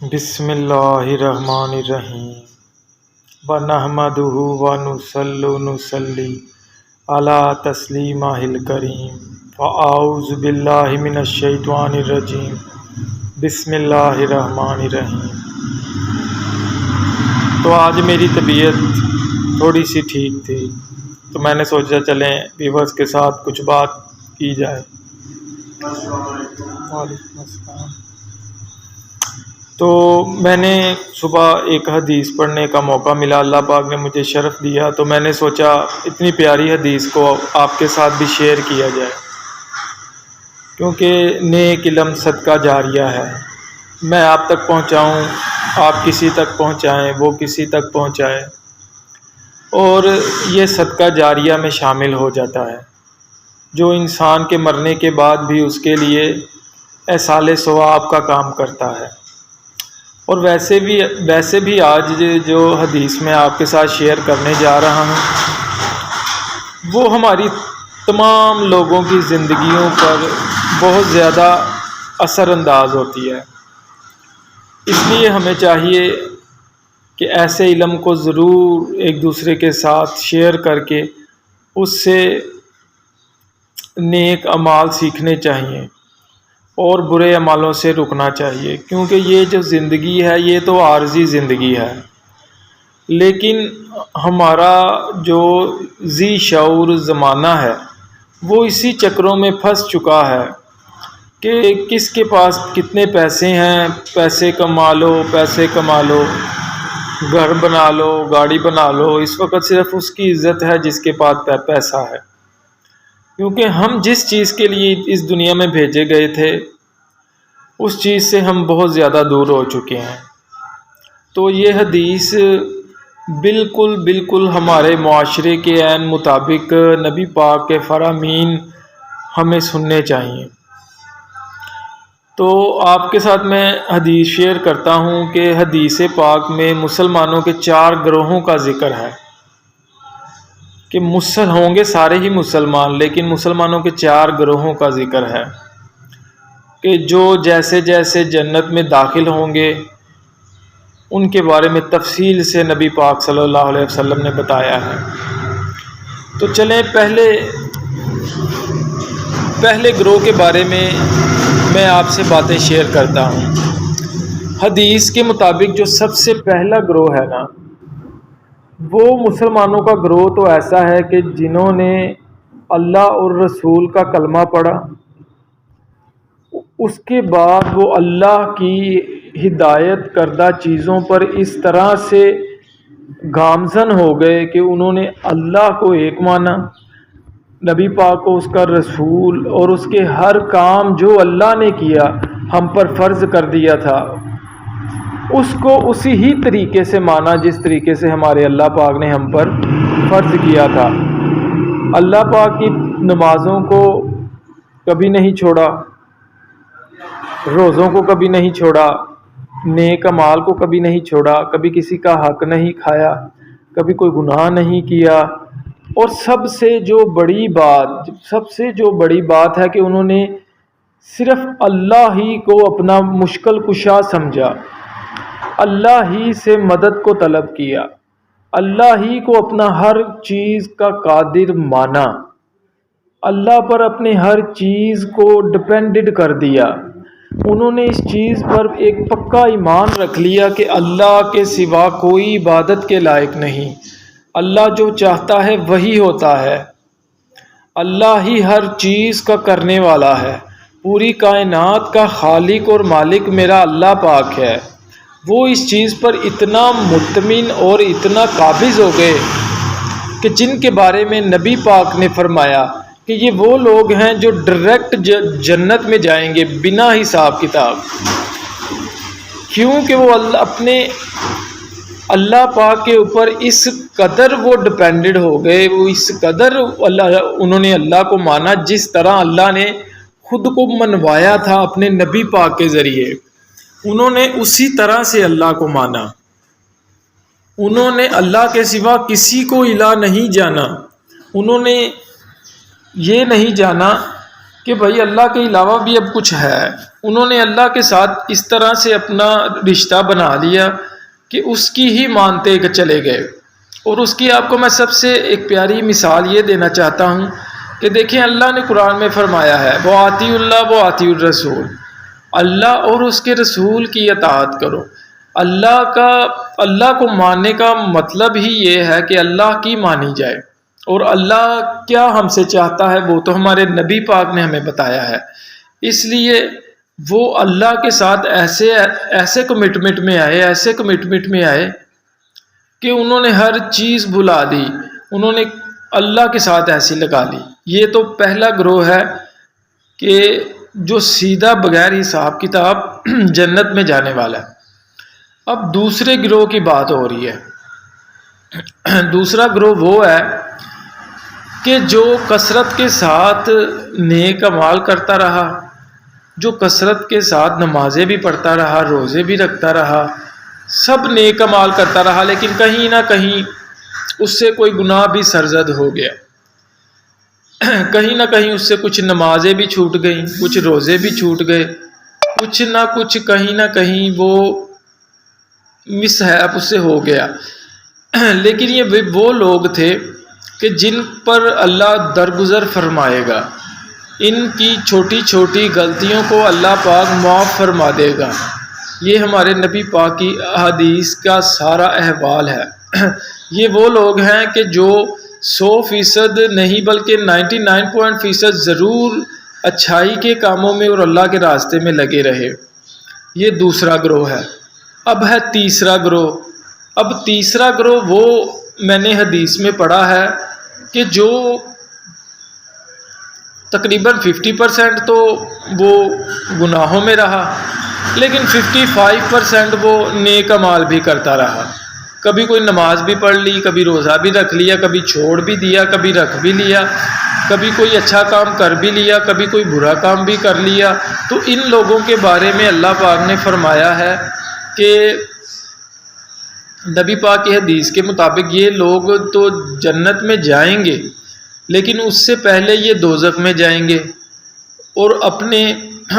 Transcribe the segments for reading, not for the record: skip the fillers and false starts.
بسم اللہ الرحمن الرحیم ونحمدہ ونصلی علی تسلیمہ الکریم فاعوذ باللہ من الشیطان الرجیم بسم اللہ الرحمن الرحیم۔ تو آج میری طبیعت تھوڑی سی ٹھیک تھی تو میں نے سوچا چلیں ویورز کے ساتھ کچھ بات کی جائے۔ وعلیکم السلام۔ تو میں نے صبح ایک حدیث پڑھنے کا موقع ملا، اللہ پاک نے مجھے شرف دیا، تو میں نے سوچا اتنی پیاری حدیث کو آپ کے ساتھ بھی شیئر کیا جائے، کیونکہ نیک علم صدقہ جاریہ ہے۔ میں آپ تک پہنچاؤں، آپ کسی تک پہنچائیں، وہ کسی تک پہنچائے، اور یہ صدقہ جاریہ میں شامل ہو جاتا ہے، جو انسان کے مرنے کے بعد بھی اس کے لیے ایصال ثواب کا کام کرتا ہے۔ اور ویسے بھی آج جو حدیث میں آپ کے ساتھ شیئر کرنے جا رہا ہوں وہ ہماری تمام لوگوں کی زندگیوں پر بہت زیادہ اثر انداز ہوتی ہے۔ اس لیے ہمیں چاہیے کہ ایسے علم کو ضرور ایک دوسرے کے ساتھ شیئر کر کے اس سے نیک اعمال سیکھنے چاہیے اور برے اعمالوں سے رکنا چاہیے، کیونکہ یہ جو زندگی ہے یہ تو عارضی زندگی ہے، لیکن ہمارا جو ذی شعور زمانہ ہے وہ اسی چکروں میں پھنس چکا ہے کہ کس کے پاس کتنے پیسے ہیں، پیسے کما لو، گھر بنا لو، گاڑی بنا لو۔ اس وقت صرف اس کی عزت ہے جس کے پاس پیسہ ہے، کیونکہ ہم جس چیز کے لیے اس دنیا میں بھیجے گئے تھے اس چیز سے ہم بہت زیادہ دور ہو چکے ہیں۔ تو یہ حدیث بالکل ہمارے معاشرے کے عین مطابق نبی پاک کے فرامین ہمیں سننے چاہیے۔ تو آپ کے ساتھ میں حدیث شیئر کرتا ہوں کہ حدیث پاک میں مسلمانوں کے 4 گروہوں کا ذکر ہے، کہ ہوں گے سارے ہی مسلمان، لیکن مسلمانوں کے 4 گروہوں کا ذکر ہے کہ جو جیسے جیسے جنت میں داخل ہوں گے ان کے بارے میں تفصیل سے نبی پاک صلی اللہ علیہ وسلم نے بتایا ہے۔ تو چلیں پہلے گروہ کے بارے میں آپ سے باتیں شیئر کرتا ہوں۔ حدیث کے مطابق جو سب سے پہلا گروہ ہے نا، وہ مسلمانوں کا گروہ تو ایسا ہے کہ جنہوں نے اللہ اور رسول کا کلمہ پڑھا، اس کے بعد وہ اللہ کی ہدایت کردہ چیزوں پر اس طرح سے گامزن ہو گئے کہ انہوں نے اللہ کو ایک مانا، نبی پاک کو اس کا رسول، اور اس کے ہر کام جو اللہ نے کیا ہم پر فرض کر دیا تھا اس کو اسی ہی طریقے سے مانا جس طریقے سے ہمارے اللہ پاک نے ہم پر فرض کیا تھا۔ اللہ پاک کی نمازوں کو کبھی نہیں چھوڑا، روزوں کو کبھی نہیں چھوڑا، نیک اعمال کو کبھی نہیں چھوڑا، کبھی کسی کا حق نہیں کھایا، کبھی کوئی گناہ نہیں کیا، اور سب سے جو بڑی بات ہے کہ انہوں نے صرف اللہ ہی کو اپنا مشکل کشا سمجھا، اللہ ہی سے مدد کو طلب کیا، اللہ ہی کو اپنا ہر چیز کا قادر مانا، اللہ پر اپنے ہر چیز کو ڈپینڈڈ کر دیا۔ انہوں نے اس چیز پر ایک پکا ایمان رکھ لیا کہ اللہ کے سوا کوئی عبادت کے لائق نہیں، اللہ جو چاہتا ہے وہی ہوتا ہے، اللہ ہی ہر چیز کا کرنے والا ہے، پوری کائنات کا خالق اور مالک میرا اللہ پاک ہے۔ وہ اس چیز پر اتنا مطمئن اور اتنا قابض ہو گئے کہ جن کے بارے میں نبی پاک نے فرمایا کہ یہ وہ لوگ ہیں جو ڈائریکٹ جنت میں جائیں گے بنا حساب کتاب، کیونکہ وہ اپنے اللہ پاک کے اوپر اس قدر وہ ڈپینڈڈ ہو گئے، وہ اس قدر انہوں نے اللہ کو مانا جس طرح اللہ نے خود کو منوایا تھا اپنے نبی پاک کے ذریعے، انہوں نے اسی طرح سے اللہ کو مانا۔ انہوں نے اللہ کے سوا کسی کو الہ نہیں جانا، انہوں نے یہ نہیں جانا کہ بھائی اللہ کے علاوہ بھی اب کچھ ہے۔ انہوں نے اللہ کے ساتھ اس طرح سے اپنا رشتہ بنا لیا کہ اس کی ہی مانتے چلے گئے۔ اور اس کی آپ کو میں سب سے ایک پیاری مثال یہ دینا چاہتا ہوں کہ دیکھیں اللہ نے قرآن میں فرمایا ہے وہ آتی اللہ وہ آتی الرسول، اللہ اور اس کے رسول کی اطاعت کرو۔ اللہ کو ماننے کا مطلب ہی یہ ہے کہ اللہ کی مانی جائے، اور اللہ کیا ہم سے چاہتا ہے وہ تو ہمارے نبی پاک نے ہمیں بتایا ہے۔ اس لیے وہ اللہ کے ساتھ ایسے کمٹمنٹ میں آئے کہ انہوں نے ہر چیز بھلا دی، انہوں نے اللہ کے ساتھ ایسی لگا لی۔ یہ تو پہلا گروہ ہے کہ جو سیدھا بغیر حساب کتاب جنت میں جانے والا ہے۔ اب دوسرے گروہ کی بات ہو رہی ہے۔ دوسرا گروہ وہ ہے کہ جو کثرت کے ساتھ نیک اعمال کرتا رہا، جو کثرت کے ساتھ نمازیں بھی پڑھتا رہا، روزے بھی رکھتا رہا، سب نیک اعمال کرتا رہا، لیکن کہیں نہ کہیں اس سے کوئی گناہ بھی سرزد ہو گیا، کہیں نہ کہیں اس سے کچھ نمازیں بھی چھوٹ گئیں، کچھ روزے بھی چھوٹ گئے، کچھ نہ کچھ کہیں نہ کہیں وہ مس ہیپ اس سے ہو گیا۔ لیکن یہ وہ لوگ تھے کہ جن پر اللہ درگزر فرمائے گا، ان کی چھوٹی چھوٹی غلطیوں کو اللہ پاک معاف فرما دے گا۔ یہ ہمارے نبی پاک کی حدیث کا سارا احوال ہے۔ یہ وہ لوگ ہیں کہ جو 100% نہیں بلکہ 99% ضرور اچھائی کے کاموں میں اور اللہ کے راستے میں لگے رہے۔ یہ دوسرا گروہ ہے۔ اب ہے تیسرا گروہ۔ اب تیسرا گروہ وہ میں نے حدیث میں پڑھا ہے کہ جو تقریباً 50% تو وہ گناہوں میں رہا، لیکن 55% وہ نیک اعمال بھی کرتا رہا۔ کبھی کوئی نماز بھی پڑھ لی، کبھی روزہ بھی رکھ لیا، کبھی چھوڑ بھی دیا، کبھی رکھ بھی لیا، کبھی کوئی اچھا کام کر بھی لیا، کبھی کوئی برا کام بھی کر لیا۔ تو ان لوگوں کے بارے میں اللہ پاک نے فرمایا ہے کہ نبی پاک کی حدیث کے مطابق یہ لوگ تو جنت میں جائیں گے، لیکن اس سے پہلے یہ دوزخ میں جائیں گے اور اپنے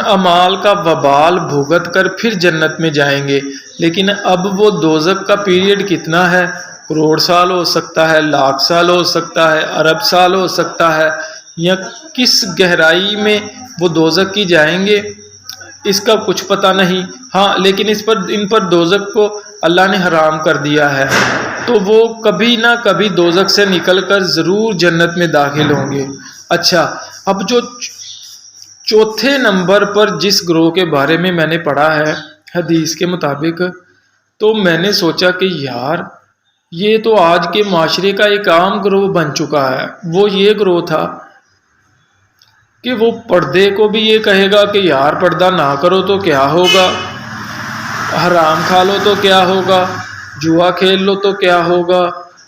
اعمال کا وبال بھگت کر پھر جنت میں جائیں گے۔ لیکن اب وہ دوزخ کا پیریڈ کتنا ہے؟ کروڑ سال ہو سکتا ہے، لاکھ سال ہو سکتا ہے، ارب سال ہو سکتا ہے، یا کس گہرائی میں وہ دوزخ کی جائیں گے اس کا کچھ پتہ نہیں۔ ہاں لیکن ان پر دوزخ کو اللہ نے حرام کر دیا ہے، تو وہ کبھی نہ کبھی دوزخ سے نکل کر ضرور جنت میں داخل ہوں گے۔ اچھا، اب جو چوتھے نمبر پر جس گروہ کے بارے میں نے پڑھا ہے حدیث کے مطابق، تو میں نے سوچا کہ یار یہ تو آج کے معاشرے کا ایک عام گروہ بن چکا ہے۔ وہ یہ گروہ تھا کہ وہ پردے کو بھی یہ کہے گا کہ یار پردہ نہ کرو تو کیا ہوگا، حرام کھا لو تو کیا ہوگا، جوا کھیل لو تو کیا ہوگا،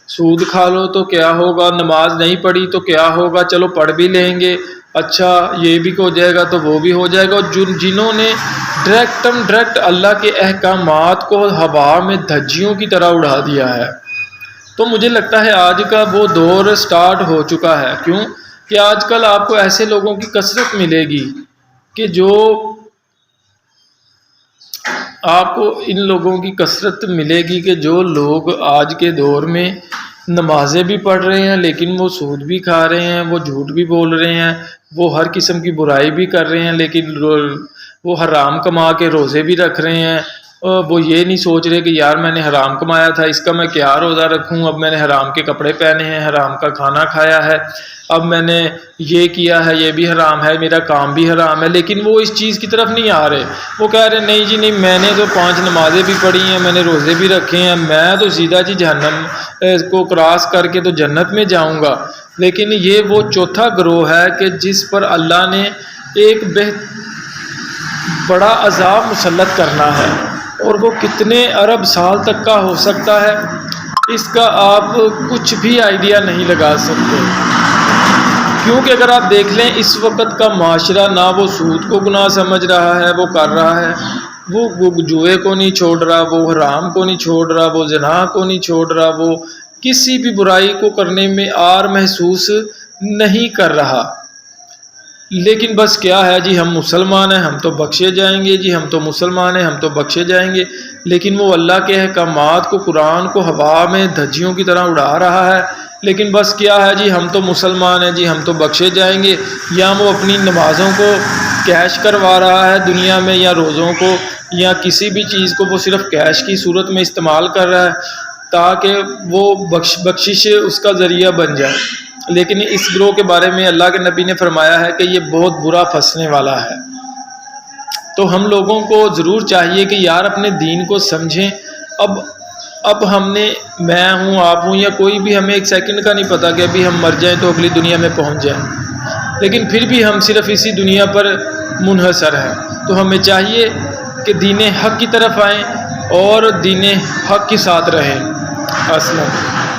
سود کھا لو تو کیا ہوگا، نماز نہیں پڑھی تو کیا ہوگا، چلو پڑھ بھی لیں گے، اچھا یہ بھی ہو جائے گا تو وہ بھی ہو جائے گا۔ اور جنہوں نے ڈائریکٹ اللہ کے احکامات کو ہوا میں دھجیوں کی طرح اڑا دیا ہے، تو مجھے لگتا ہے آج کا وہ دور سٹارٹ ہو چکا ہے۔ کیوں کہ آج کل آپ کو ایسے لوگوں کی کثرت ملے گی کہ جو آپ کو ان لوگوں کی کثرت ملے گی کہ جو لوگ آج کے دور میں نمازیں بھی پڑھ رہے ہیں لیکن وہ سود بھی کھا رہے ہیں، وہ جھوٹ بھی بول رہے ہیں، وہ ہر قسم کی برائی بھی کر رہے ہیں، لیکن وہ حرام کما کے روزے بھی رکھ رہے ہیں۔ وہ یہ نہیں سوچ رہے کہ یار میں نے حرام کمایا تھا، اس کا میں کیا روزہ رکھوں، اب میں نے حرام کے کپڑے پہنے ہیں، حرام کا کھانا کھایا ہے، اب میں نے یہ کیا ہے، یہ بھی حرام ہے، میرا کام بھی حرام ہے، لیکن وہ اس چیز کی طرف نہیں آ رہے۔ وہ کہہ رہے نہیں جی نہیں، میں نے تو 5 نمازیں بھی پڑھی ہیں، میں نے روزے بھی رکھے ہیں، میں تو سیدھا جی جہنم کو کراس کر کے تو جنت میں جاؤں گا۔ لیکن یہ وہ چوتھا گروہ ہے کہ جس پر اللہ نے ایک بڑا عذاب مسلط کرنا ہے، اور وہ کتنے ارب سال تک کا ہو سکتا ہے اس کا آپ کچھ بھی آئیڈیا نہیں لگا سکتے۔ کیونکہ اگر آپ دیکھ لیں اس وقت کا معاشرہ نہ وہ سود کو گناہ سمجھ رہا ہے، وہ کر رہا ہے، وہ جوئے کو نہیں چھوڑ رہا، وہ حرام کو نہیں چھوڑ رہا، وہ زنا کو نہیں چھوڑ رہا، وہ کسی بھی برائی کو کرنے میں آر محسوس نہیں کر رہا۔ لیکن بس کیا ہے جی، ہم مسلمان ہیں، ہم تو بخشے جائیں گے جی، ہم تو مسلمان ہیں، ہم تو بخشے جائیں گے، لیکن وہ اللہ کے احکامات کو، قرآن کو ہوا میں دھجیوں کی طرح اڑا رہا ہے۔ لیکن بس کیا ہے جی، ہم تو مسلمان ہیں جی، ہم تو بخشے جائیں گے، یا وہ اپنی نمازوں کو کیش کروا رہا ہے دنیا میں، یا روزوں کو، یا کسی بھی چیز کو وہ صرف کیش کی صورت میں استعمال کر رہا ہے تاکہ وہ بخشش اس کا ذریعہ بن جائے۔ لیکن اس گروہ کے بارے میں اللہ کے نبی نے فرمایا ہے کہ یہ بہت برا پھنسنے والا ہے۔ تو ہم لوگوں کو ضرور چاہیے کہ یار اپنے دین کو سمجھیں۔ اب ہم نے، میں ہوں، آپ ہوں، یا کوئی بھی، ہمیں ایک سیکنڈ کا نہیں پتہ کہ ابھی ہم مر جائیں تو اگلی دنیا میں پہنچ جائیں، لیکن پھر بھی ہم صرف اسی دنیا پر منحصر ہیں۔ تو ہمیں چاہیے کہ دین حق کی طرف آئیں اور دین حق کے ساتھ رہیں۔ السلام۔